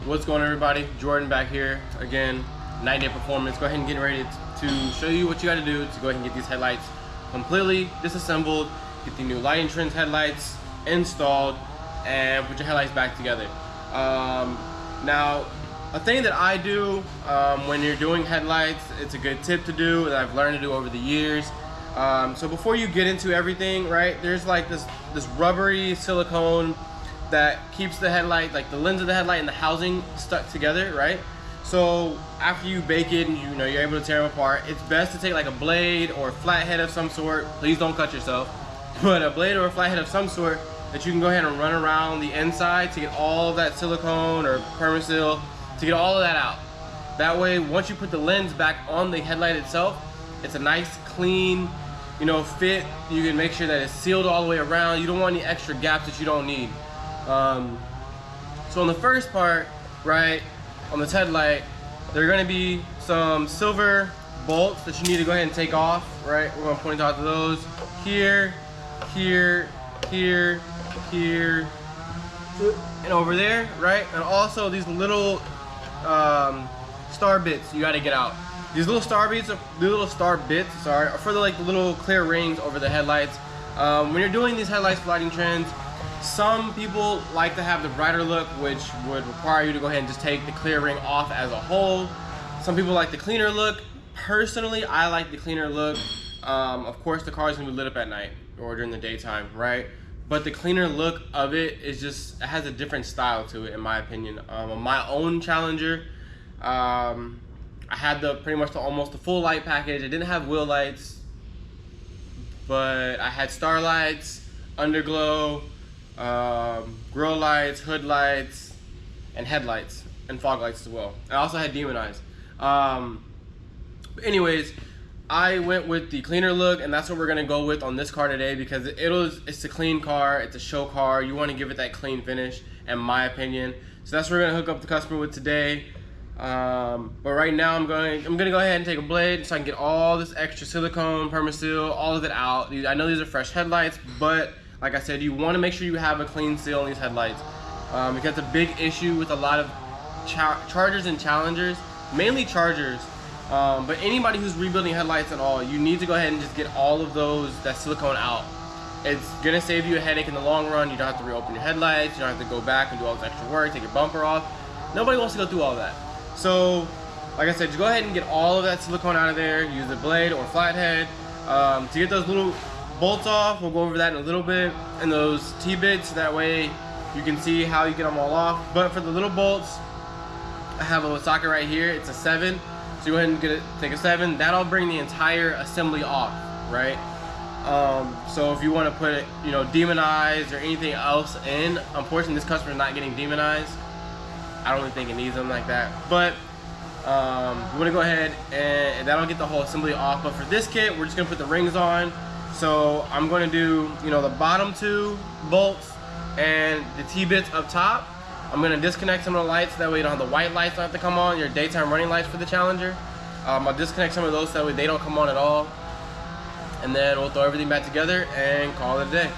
What's going on, everybody? Jordan back here again. 9-day performance. Go ahead and get ready to show you what you got to do to go ahead and get these headlights completely disassembled, get the new lighting trends headlights installed, and put your headlights back together. Now, a thing that I do when you're doing headlights, it's a good tip to do that I've learned to do over the years. So before you get into everything, right, there's like this rubbery silicone that keeps the headlight, like the lens of the headlight and the housing stuck together, right? So after you bake it and you're able to tear them apart, it's best to take like a blade or a flathead of some sort. Please don't cut yourself, but a blade or a flathead of some sort that you can go ahead and run around the inside to get all of that silicone or permasil, to get all of that out. That way, once you put the lens back on the headlight itself, it's a nice clean fit. You can make sure that it's sealed all the way around. You don't want any extra gaps that you don't need. So on the first part, right, on this headlight, there are going to be some silver bolts that you need to go ahead and take off, right? We're going to point out to those here, here, here, here, and over there, right? And also these little star bits you got to get out. These little star bits, are for the little clear rings over the headlights. When you're doing these headlights for lighting trends, some people like to have the brighter look, which would require you to go ahead and just take the clear ring off as a whole. Some people like the cleaner look. Personally, I like the cleaner look. Of course, the car is gonna be lit up at night or during the daytime, right? But the cleaner look of it is just, it has a different style to it, in my opinion. On my own Challenger, I had pretty much almost the full light package. I didn't have wheel lights, but I had star lights, underglow, grill lights, hood lights, and headlights, and fog lights as well. I also had demon eyes. But anyways, I went with the cleaner look, and that's what we're gonna go with on this car today, because it's a clean car, it's a show car. You want to give it that clean finish, in my opinion. So that's what we're gonna hook up the customer with today. But right now I'm gonna go ahead and take a blade so I can get all this extra silicone, permasil, all of it out. I know these are fresh headlights, but like I said, you want to make sure you have a clean seal on these headlights, because it's a big issue with a lot of Chargers and Challengers, mainly Chargers, but anybody who's rebuilding headlights at all, you need to go ahead and just get all of that silicone out. It's gonna save you a headache in the long run. You don't have to reopen your headlights, you don't have to go back and do all this extra work, take your bumper off. Nobody wants to go through all that. So, like I said, just go ahead and get all of that silicone out of there. Use a blade or flathead to get those little bolts off. We'll go over that in a little bit, and those T-bits, that way you can see how you get them all off. But for the little bolts, I have a socket right here. It's a 7, so go ahead and take a 7. That'll bring the entire assembly off, right? So if you want to put it, demon eyes or anything else in, unfortunately this customer is not getting demon eyes. I don't really think it needs them like that, but you want to go ahead and that'll get the whole assembly off. But for this kit, we're just gonna put the rings on. So I'm going to do, the bottom 2 bolts and the T-bits up top. I'm going to disconnect some of the lights, that way you don't have the white lights don't have to come on, your daytime running lights for the Challenger. I'll disconnect some of those so that way they don't come on at all. And then we'll throw everything back together and call it a day.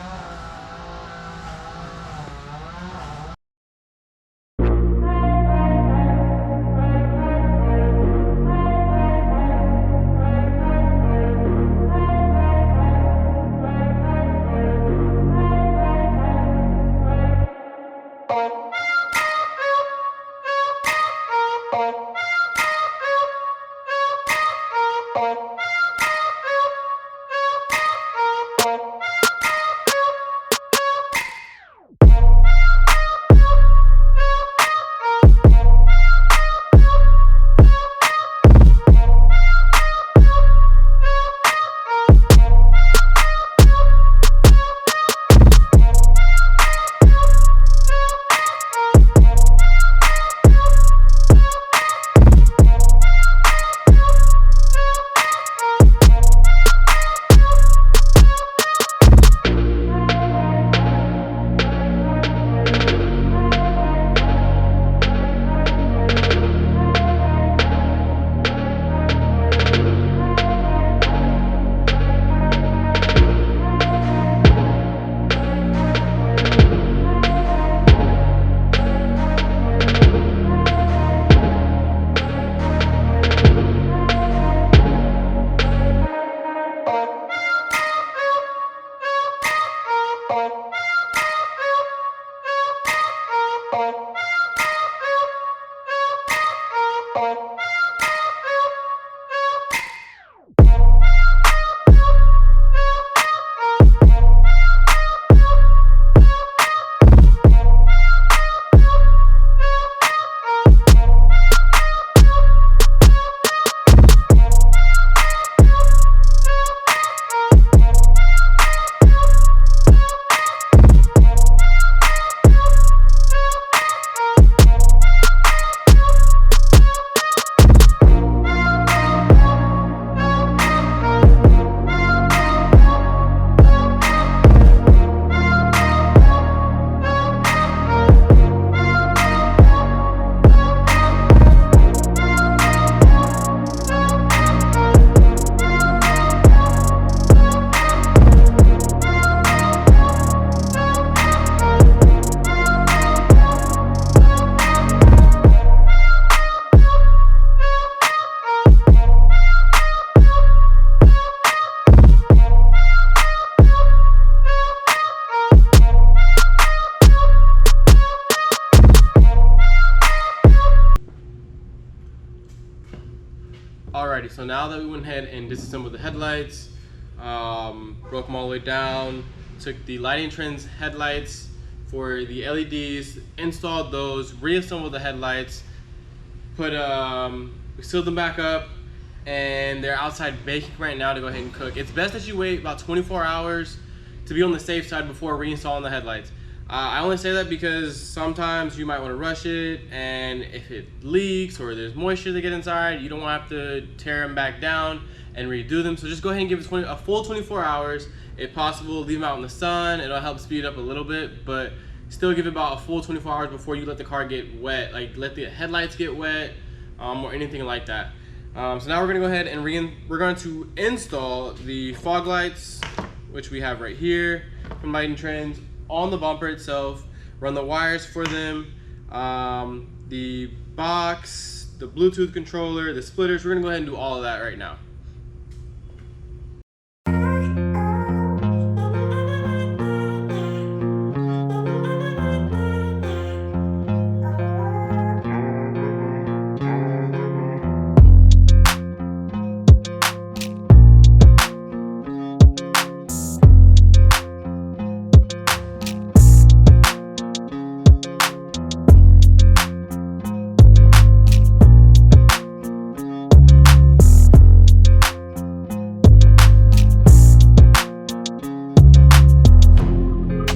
so now that we went ahead and disassembled the headlights, broke them all the way down, took the lighting trends headlights for the LEDs, installed those, reassembled the headlights, we sealed them back up, and they're outside baking right now to go ahead and cook. It's best that you wait about 24 hours to be on the safe side before reinstalling the headlights. I only say that because sometimes you might want to rush it, and if it leaks or there's moisture that get inside, you don't want to have to tear them back down and redo them. So just go ahead and give it a full 24 hours. If possible, leave them out in the sun. It'll help speed it up a little bit, but still give it about a full 24 hours before you let the car get wet, like let the headlights get wet or anything like that. So now we're gonna go ahead and we're going to install the fog lights, which we have right here from Lighting Trends, on the bumper itself, run the wires for them, the box, the Bluetooth controller, the splitters. We're gonna go ahead and do all of that right now.